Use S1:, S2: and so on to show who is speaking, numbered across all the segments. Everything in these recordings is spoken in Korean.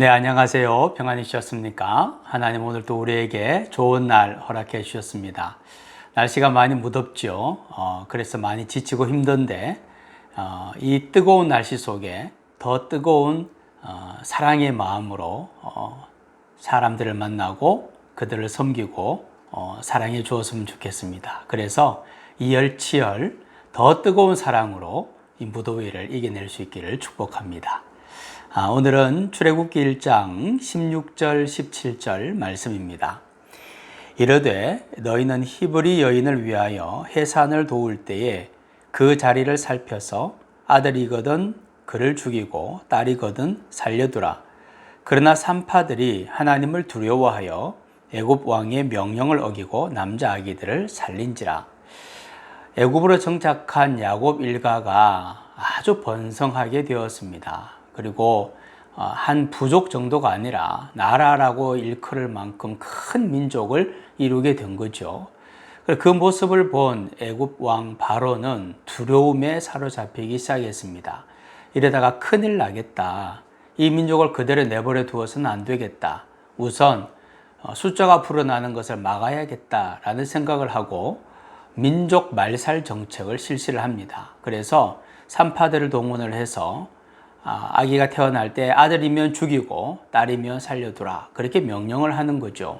S1: 네, 안녕하세요. 평안이셨습니까? 하나님 오늘도 우리에게 좋은 날 허락해 주셨습니다. 날씨가 많이 무덥죠. 그래서 많이 지치고 힘든데 이 뜨거운 날씨 속에 더 뜨거운 사랑의 마음으로 사람들을 만나고 그들을 섬기고 사랑해 주었으면 좋겠습니다. 그래서 이열치열 더 뜨거운 사랑으로 이 무더위를 이겨낼 수 있기를 축복합니다. 오늘은 출애굽기 1장 16절 17절 말씀입니다. 이르되 너희는 히브리 여인을 위하여 해산을 도울 때에 그 자리를 살펴서 아들이거든 그를 죽이고 딸이거든 살려두라. 그러나 산파들이 하나님을 두려워하여 애굽 왕의 명령을 어기고 남자 아기들을 살린지라. 애굽으로 정착한 야곱 일가가 아주 번성하게 되었습니다. 그리고 한 부족 정도가 아니라 나라라고 일컬을 만큼 큰 민족을 이루게 된 거죠. 그 모습을 본 애굽 왕 바로는 두려움에 사로잡히기 시작했습니다. 이러다가 큰일 나겠다. 이 민족을 그대로 내버려 두어서는 안 되겠다. 우선 숫자가 불어나는 것을 막아야겠다라는 생각을 하고 민족 말살 정책을 실시를 합니다. 그래서 산파들을 동원을 해서 아기가 태어날 때 아들이면 죽이고 딸이면 살려두라 그렇게 명령을 하는 거죠.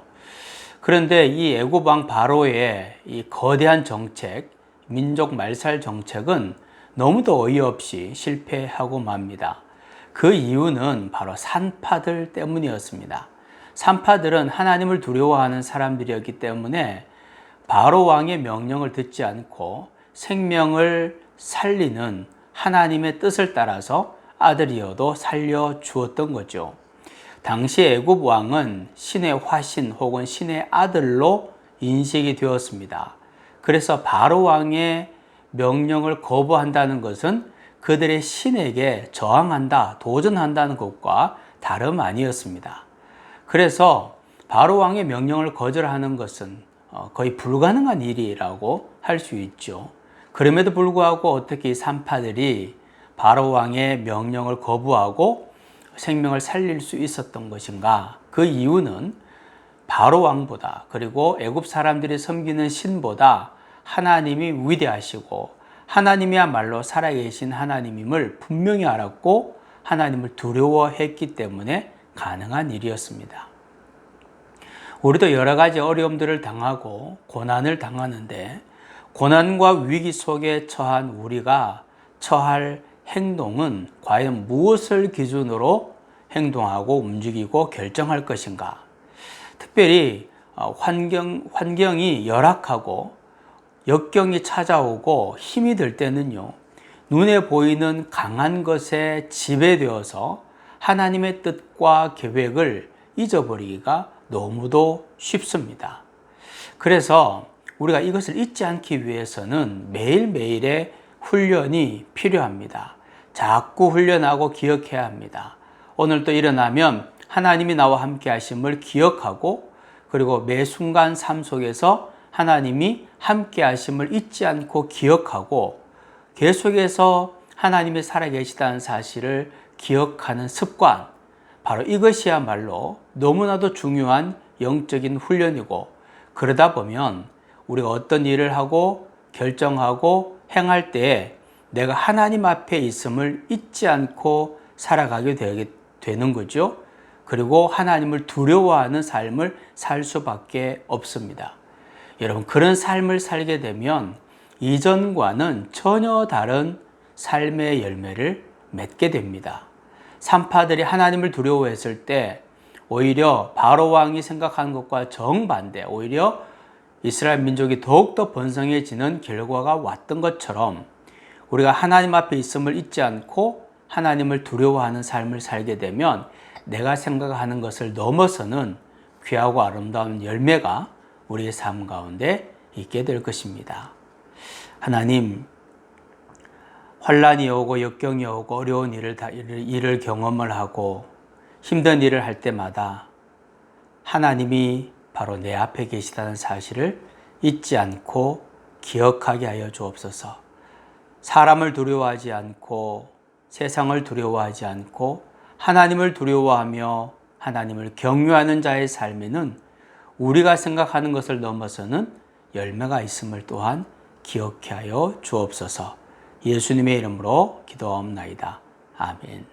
S1: 그런데 이 애굽 왕 바로의 이 거대한 정책, 민족 말살 정책은 너무도 어이없이 실패하고 맙니다. 그 이유는 바로 산파들 때문이었습니다. 산파들은 하나님을 두려워하는 사람들이었기 때문에 바로 왕의 명령을 듣지 않고 생명을 살리는 하나님의 뜻을 따라서 아들이어도 살려주었던 거죠. 당시 애굽 왕은 신의 화신 혹은 신의 아들로 인식이 되었습니다. 그래서 바로 왕의 명령을 거부한다는 것은 그들의 신에게 저항한다, 도전한다는 것과 다름 아니었습니다. 그래서 바로 왕의 명령을 거절하는 것은 거의 불가능한 일이라고 할 수 있죠. 그럼에도 불구하고 어떻게 이 산파들이 바로 왕의 명령을 거부하고 생명을 살릴 수 있었던 것인가? 그 이유는 바로 왕보다 그리고 애굽 사람들이 섬기는 신보다 하나님이 위대하시고 하나님이야말로 살아계신 하나님임을 분명히 알았고 하나님을 두려워했기 때문에 가능한 일이었습니다. 우리도 여러 가지 어려움들을 당하고 고난을 당하는데 고난과 위기 속에 처한 우리가 처할 행동은 과연 무엇을 기준으로 행동하고 움직이고 결정할 것인가? 특별히 환경이 열악하고 역경이 찾아오고 힘이 들 때는요, 눈에 보이는 강한 것에 지배되어서 하나님의 뜻과 계획을 잊어버리기가 너무도 쉽습니다. 그래서 우리가 이것을 잊지 않기 위해서는 매일매일의 훈련이 필요합니다. 자꾸 훈련하고 기억해야 합니다. 오늘 또 일어나면 하나님이 나와 함께 하심을 기억하고 그리고 매 순간 삶 속에서 하나님이 함께 하심을 잊지 않고 기억하고 계속해서 하나님이 살아계시다는 사실을 기억하는 습관, 바로 이것이야말로 너무나도 중요한 영적인 훈련이고, 그러다 보면 우리가 어떤 일을 하고 결정하고 행할 때에 내가 하나님 앞에 있음을 잊지 않고 살아가게 되는 거죠. 그리고 하나님을 두려워하는 삶을 살 수밖에 없습니다. 여러분, 그런 삶을 살게 되면 이전과는 전혀 다른 삶의 열매를 맺게 됩니다. 산파들이 하나님을 두려워했을 때 오히려 바로 왕이 생각하는 것과 정반대, 오히려 이스라엘 민족이 더욱더 번성해지는 결과가 왔던 것처럼 우리가 하나님 앞에 있음을 잊지 않고 하나님을 두려워하는 삶을 살게 되면 내가 생각하는 것을 넘어서는 귀하고 아름다운 열매가 우리의 삶 가운데 있게 될 것입니다. 하나님, 환난이 오고 역경이 오고 어려운 일을 경험을 하고 힘든 일을 할 때마다 하나님이 바로 내 앞에 계시다는 사실을 잊지 않고 기억하게 하여 주옵소서. 사람을 두려워하지 않고 세상을 두려워하지 않고 하나님을 두려워하며 하나님을 경외하는 자의 삶에는 우리가 생각하는 것을 넘어서는 열매가 있음을 또한 기억해 하여 주옵소서. 예수님의 이름으로 기도하옵나이다. 아멘.